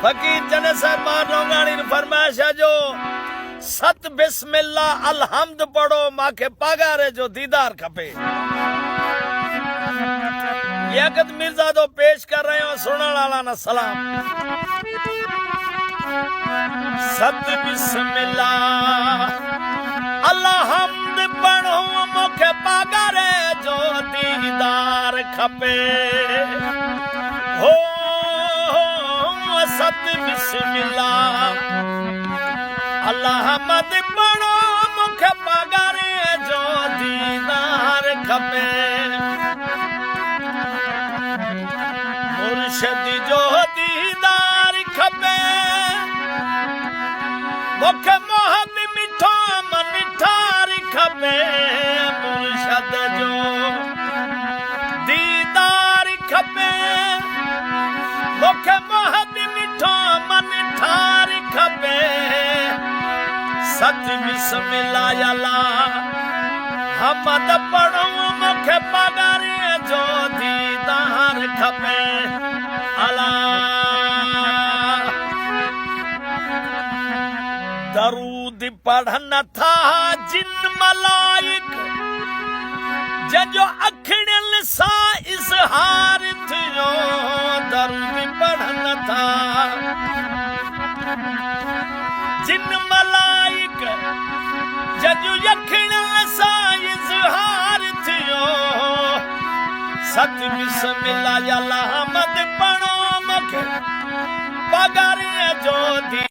फकीर जने साहब मां रोंगाणी ने फरमाइश है जो सत बिस्मिल्लाह अलहम्द पढ़ो माखे पगारे जो दीदार खपे। यकत मिर्जा तो पेश कर रहे हो सुनने वाला ना सलाम। सत बिस्मिल्लाह अलहम्द पढ़ो माखे पगारे जो दीदार खपे। हो सत बिस्मिल्लाह अल्लाहमद पढ़ो मुखे पगारे जो दीदार खपे। मुर्शिद जो दीदार खपे मुखे मोहब्बत मिठो मन ठार खपे। मुर्शिद जो दीदार खपे मुखे मोहब्बत मिठो मन ठार खपे। सत बिस्मिल्लाह अल्लाह हमद पढ़ो मुखे पगारे जो दीदार खपे। अल्लाह दरूद पढ़न था जिन मलाइक जंजो अखड़ियल सा इज़हार थियो। दरूद पढ़न था जिन मलाइक जंजो अखड़ियल सा इज़हार थियो। सत बिस्मिल्लाह अल्लाह मद पढ़ो मुखे पगारे जो दी